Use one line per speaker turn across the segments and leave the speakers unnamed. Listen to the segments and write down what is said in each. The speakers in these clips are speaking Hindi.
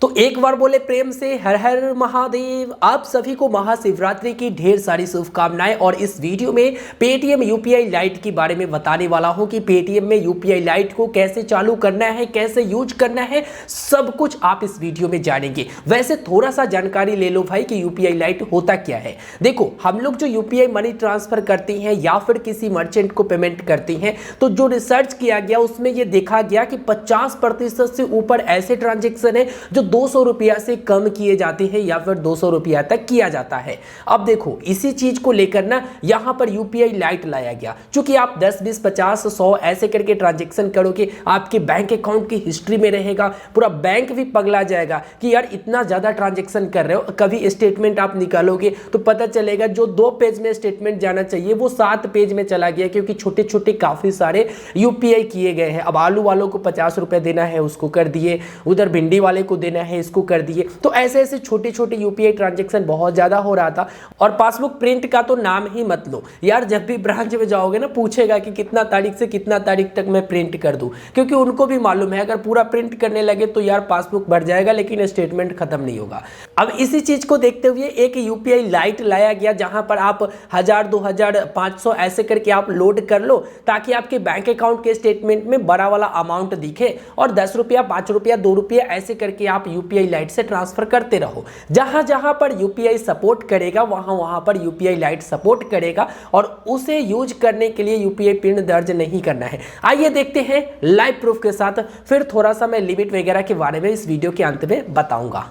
तो एक बार बोले प्रेम से हर हर महादेव। आप सभी को महाशिवरात्रि की ढेर सारी शुभकामनाएं। और इस वीडियो में पेटीएम यूपीआई लाइट के बारे में बताने वाला हूं कि पेटीएम में यूपीआई लाइट को कैसे चालू करना है, कैसे यूज करना है, सब कुछ आप इस वीडियो में जानेंगे। वैसे थोड़ा सा जानकारी ले लो भाई कि यूपीआई लाइट होता क्या है। देखो, हम लोग जो यूपीआई मनी ट्रांसफर करते हैं या फिर किसी मर्चेंट को पेमेंट करते हैं, तो जो रिसर्च किया गया उसमें यह देखा गया कि 50% से ऊपर ऐसे ट्रांजेक्शन है जो 200 रुपया से कम किए जाते हैं या फिर 200 रुपया तक किया जाता है। अब देखो, इसी चीज को लेकर ना यहां पर यूपीआई लाइट लाया गया। क्योंकि आप 10, 20, 50, 100 ऐसे करके ट्रांजैक्शन करोगे, आपके बैंक अकाउंट की हिस्ट्री में रहेगा, पूरा बैंक भी पगला जाएगा कि यार इतना ज्यादा ट्रांजैक्शन कर रहे हो। कभी स्टेटमेंट आप निकालोगे तो पता चलेगा जो 2 पेज में स्टेटमेंट जाना चाहिए वो 7 पेज में चला गया, क्योंकि छोटे छोटे काफी सारे यूपीआई किए गए हैं। अब आलू वालों को 50 रुपए देना है, उसको कर दिए, उधर भिंडी वाले को देना है, इसको कर दिए। तो ऐसे ऐसे छोटे छोटे यूपीआई ट्रांजैक्शन बहुत ज्यादा हो रहा था। और पासबुक प्रिंट का तो नाम ही मत लो यार। जब भी ब्रांच में जाओगे ना, पूछेगा कि कितना तारीख से कितना तारीख तक मैं प्रिंट कर दूं, क्योंकि उनको भी मालूम है अगर पूरा प्रिंट करने लगे तो यार पासबुक बढ़ जाएगा लेकिन स्टेटमेंट खत्म नहीं होगा। अब इसी चीज को देखते हुए एक यूपीआई लाइट लाया गया, जहां पर आप 1000, 2000, 500 ऐसे करके आप लोड कर लो, ताकि आपके बैंक अकाउंट के स्टेटमेंट में बड़ा वाला अमाउंट दिखे और 10 रुपया, 5 रुपया, 2 रुपया ऐसे करके आप यूपीआई लाइट से ट्रांसफर करते रहो। जहां जहां पर यूपीआई सपोर्ट करेगा वहां वहां पर यूपीआई लाइट सपोर्ट करेगा और उसे यूज करने के लिए यूपीआई पिन दर्ज नहीं करना है। आइए देखते हैं लाइव प्रूफ के साथ, फिर थोड़ा सा मैं लिमिट वगैरह के बारे में इस वीडियो के अंत में बताऊंगा।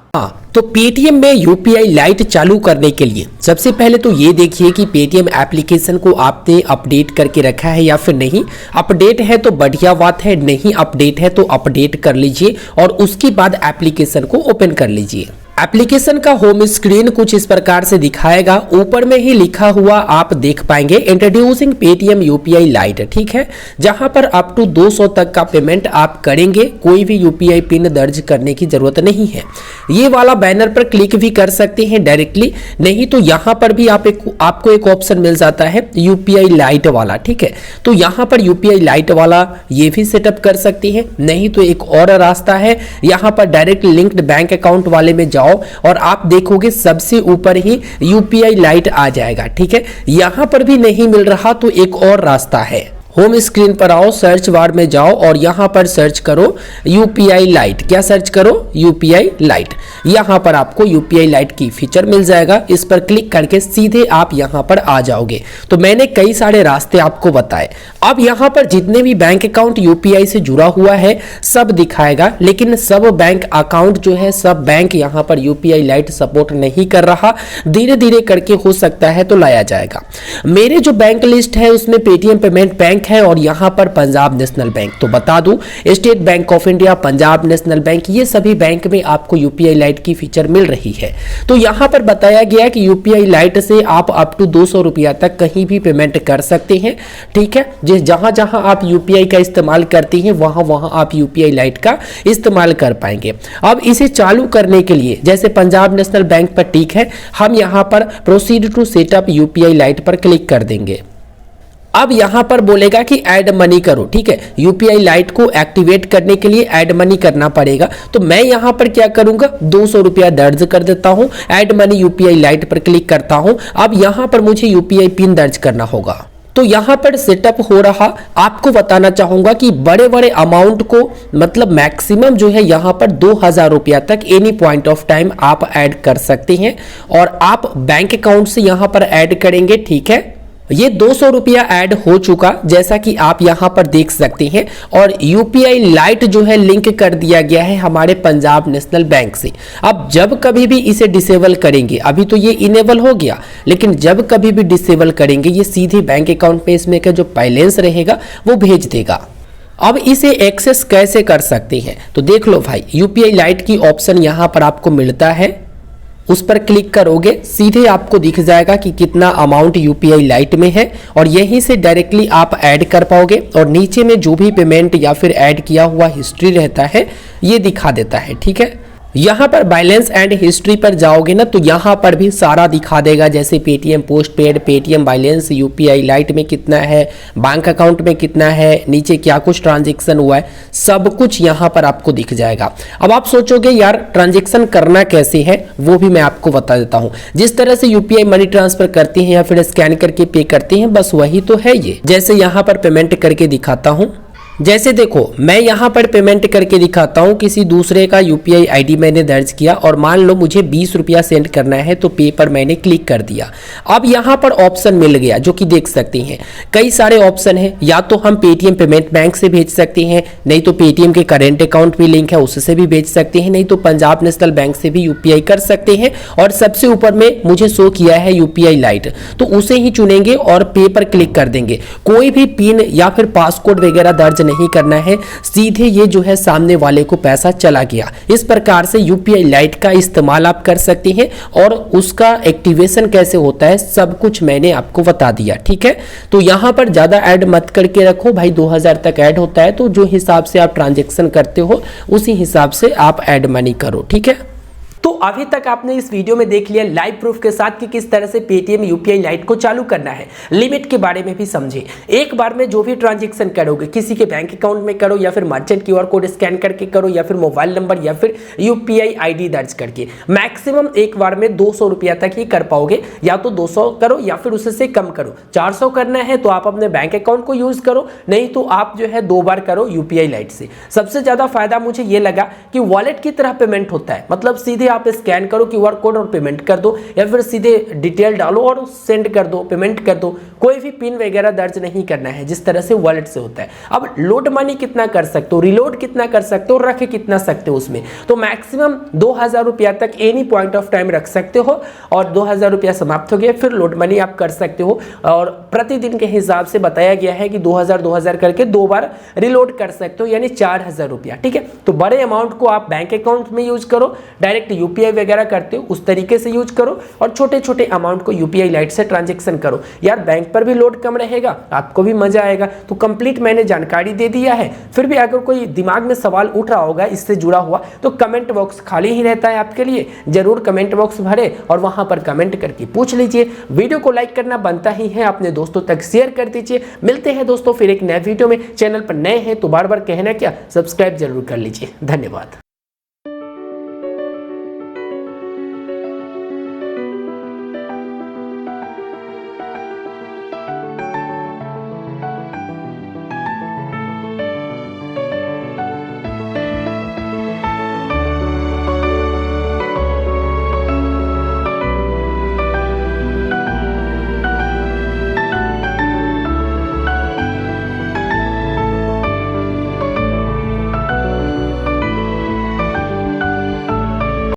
तो पेटीएम में यूपीआई लाइट चालू करने के लिए सबसे पहले तो ये देखिए कि पेटीएम एप्लीकेशन को आपने अपडेट करके रखा है या फिर नहीं। अपडेट है तो बढ़िया बात है, नहीं अपडेट है तो अपडेट कर लीजिए और उसके बाद एप्लीकेशन को ओपन कर लीजिए। एप्लीकेशन का होम स्क्रीन कुछ इस प्रकार से दिखाएगा। ऊपर में ही लिखा हुआ आप देख पाएंगे इंट्रोड्यूसिंग पेटीएम यूपीआई लाइट, ठीक है, जहां पर अप टू 200 तक का पेमेंट आप करेंगे। कोई भी यूपीआई पिन दर्ज करने की जरूरत नहीं है। ये वाला बैनर पर क्लिक भी कर सकते हैं डायरेक्टली, नहीं तो यहां पर भी आपको एक ऑप्शन मिल जाता है यूपीआई लाइट वाला, ठीक है। तो यहां पर यूपीआई लाइट वाला ये भी सेटअप कर सकते हैं, नहीं तो एक और रास्ता है, यहां पर डायरेक्ट लिंक्ड बैंक अकाउंट वाले में जाओ और आप देखोगे सबसे ऊपर ही यूपीआई लाइट आ जाएगा, ठीक है। यहां पर भी नहीं मिल रहा तो एक और रास्ता है। होम स्क्रीन पर आओ, सर्च बार में जाओ और यहां पर सर्च करो यूपीआई लाइट। क्या सर्च करो? UPI light. यहां पर आपको यूपीआई लाइट की फीचर मिल जाएगा। इस पर क्लिक करके सीधे आप यहां पर आ जाओगे। तो मैंने कई सारे रास्ते आपको बताए। अब यहां पर जितने भी बैंक अकाउंट यूपीआई से जुड़ा हुआ है सब दिखाएगा, लेकिन सब बैंक अकाउंट जो है, सब बैंक यहां पर यूपीआई लाइट सपोर्ट नहीं कर रहा। धीरे धीरे करके हो सकता है तो लाया जाएगा। मेरे जो बैंक लिस्ट है उसमें पेटीएम पेमेंट बैंक है और यहां पर पंजाब नेशनल बैंक, तो बता दूं state bank of India, Punjab national bank, ये सभी बैंक में आपको यूपीआई लाइट की फीचर मिल रही है। तो यहां पर बताया गया कि यूपीआई लाइट से आप अप टू 200 रुपया तक कहीं भी पेमेंट कर सकते हैं, ठीक है। जहां जहां आप यूपीआई का इस्तेमाल करते हैं वहां वहां आप यूपीआई लाइट का इस्तेमाल कर पाएंगे। अब इसे चालू करने के लिए जैसे पंजाब नेशनल बैंक पर टिक है, हम यहां पर proceed to setup UPI lite पर क्लिक कर देंगे। अब यहां पर बोलेगा कि ऐड मनी करो, ठीक है। यूपीआई लाइट को एक्टिवेट करने के लिए ऐड मनी करना पड़ेगा। तो मैं यहां पर क्या करूंगा, 200 रुपया दर्ज कर देता हूं। ऐड मनी यूपीआई लाइट पर क्लिक करता हूं। अब यहां पर मुझे यूपीआई पिन दर्ज करना होगा। तो यहां पर सेटअप हो रहा। आपको बताना चाहूंगा कि बड़े बड़े अमाउंट को, मतलब मैक्सिमम जो है यहां पर 2000 रुपया तक एनी पॉइंट ऑफ टाइम आप ऐड कर सकते हैं और आप बैंक अकाउंट से यहां पर ऐड करेंगे, ठीक है। ये 200 रुपया ऐड हो चुका, जैसा कि आप यहां पर देख सकते हैं। और यूपीआई लाइट जो है लिंक कर दिया गया है हमारे पंजाब नेशनल बैंक से। अब जब कभी भी इसे डिसेबल करेंगे, अभी तो ये इनेबल हो गया, लेकिन जब कभी भी डिसेबल करेंगे ये सीधे बैंक अकाउंट पे इसमें का जो बैलेंस रहेगा वो भेज देगा। अब इसे एक्सेस कैसे कर सकते हैं तो देख लो भाई, यूपीआई लाइट की ऑप्शन यहां पर आपको मिलता है। उस पर क्लिक करोगे, सीधे आपको दिख जाएगा कि कितना अमाउंट यूपीआई लाइट में है और यहीं से डायरेक्टली आप ऐड कर पाओगे। और नीचे में जो भी पेमेंट या फिर ऐड किया हुआ हिस्ट्री रहता है ये दिखा देता है, ठीक है। यहाँ पर बैलेंस एंड हिस्ट्री पर जाओगे ना तो यहाँ पर भी सारा दिखा देगा, जैसे Paytm post paid, Paytm balance, UPI light में कितना है, बैंक अकाउंट में कितना है, नीचे क्या कुछ ट्रांजैक्शन हुआ है, सब कुछ यहाँ पर आपको दिख जाएगा। अब आप सोचोगे यार ट्रांजैक्शन करना कैसे है, वो भी मैं आपको बता देता हूँ। जिस तरह से यूपीआई मनी ट्रांसफर करते हैं या फिर स्कैन करके पे करते हैं, बस वही तो है ये। जैसे यहाँ पर पेमेंट करके दिखाता हूँ। जैसे देखो मैं यहाँ पर पेमेंट करके दिखाता हूँ, किसी दूसरे का यूपीआई आईडी मैंने दर्ज किया और मान लो मुझे 20 रुपया सेंड करना है, तो पे पर मैंने क्लिक कर दिया। अब यहाँ पर ऑप्शन मिल गया जो कि देख सकते हैं, कई सारे ऑप्शन हैं। या तो हम पेटीएम पेमेंट बैंक से भेज सकते हैं, नहीं तो पेटीएम के करेंट अकाउंट भी लिंक है उससे भी भेज सकते हैं, नहीं तो पंजाब नेशनल बैंक से भी यूपीआई कर सकते हैं। और सबसे ऊपर में मुझे शो किया है यूपीआई लाइट, तो उसे ही चुनेंगे और पे पर क्लिक कर देंगे। कोई भी पिन या फिर पासकोड वगैरह दर्ज नहीं करना है, सीधे ये जो है सामने वाले को पैसा चला गया। इस प्रकार से यूपीआई लाइट का इस्तेमाल आप कर सकते हैं और उसका एक्टिवेशन कैसे होता है सब कुछ मैंने आपको बता दिया, ठीक है। तो यहां पर ज्यादा ऐड मत करके रखो भाई, 2000 तक ऐड होता है, तो जो हिसाब से आप ट्रांजैक्शन करते हो उसी हिसाब से आप ऐड मनी करो, ठीक है। तो अभी तक आपने इस वीडियो में देख लिया लाइव प्रूफ के साथ कि किस तरह से पेटीएम यूपीआई लाइट को चालू करना है, लिमिट के बारे में भी समझे। एक बार में जो भी ट्रांजैक्शन करोगे, किसी के बैंक अकाउंट में करो या फिर मर्चेंट क्यूआर कोड स्कैन करके करो या फिर मोबाइल नंबर या फिर यूपीआई आईडी दर्ज करके, मैक्सिमम एक बार में 200 रुपया तक ही कर पाओगे। या तो 200 करो या फिर उससे कम करो। 400 करना है तो आप अपने बैंक अकाउंट को यूज करो, नहीं तो आप जो है 2 बार करो यूपीआई लाइट से। सबसे ज्यादा फायदा मुझे ये लगा कि वॉलेट की तरह पेमेंट होता है, मतलब सीधे आप स्कैन करो क्यूआर कोड और पेमेंट कर दो, या फिर सीधे डिटेल डालो और सेंड कर दो, पेमेंट कर दो। कोई भी पिन वगैरह दर्ज नहीं करना है जिस तरह से वॉलेट से होता है। अब लोड मनी कितना कर सकते हो, रिलोड कितना कर सकते हो, रख कितना सकते हो उसमें, तो मैक्सिमम 2000 रुपया तक एनी पॉइंट ऑफ टाइम रख सकते हो और 2000 रुपया समाप्त हो गया फिर लोड मनी आप कर सकते हो। और प्रतिदिन के हिसाब से बताया गया है कि 2000 करके 2 बार रिलोड कर सकते हो, यानी 4000 रुपया, ठीक है। तो बड़े अमाउंट को आप बैंक अकाउंट में यूज करो, डायरेक्ट यूपीआई वगैरह करते हो उस तरीके से यूज करो, और छोटे छोटे अमाउंट को यूपीआई लाइट से ट्रांजैक्शन करो। यार बैंक पर भी लोड कम रहेगा, आपको भी मजा आएगा। तो कंप्लीट मैंने जानकारी दे दिया है। फिर भी अगर कोई दिमाग में सवाल उठ रहा होगा इससे जुड़ा हुआ, तो कमेंट बॉक्स खाली ही रहता है आपके लिए, जरूर कमेंट बॉक्स भरे और वहां पर कमेंट करके पूछ लीजिए। वीडियो को लाइक करना बनता ही है, अपने दोस्तों तक शेयर कर दीजिए। मिलते हैं दोस्तों फिर एक नए वीडियो में। चैनल पर नए हैं तो बार बार कहना क्या, सब्सक्राइब जरूर कर लीजिए। धन्यवाद।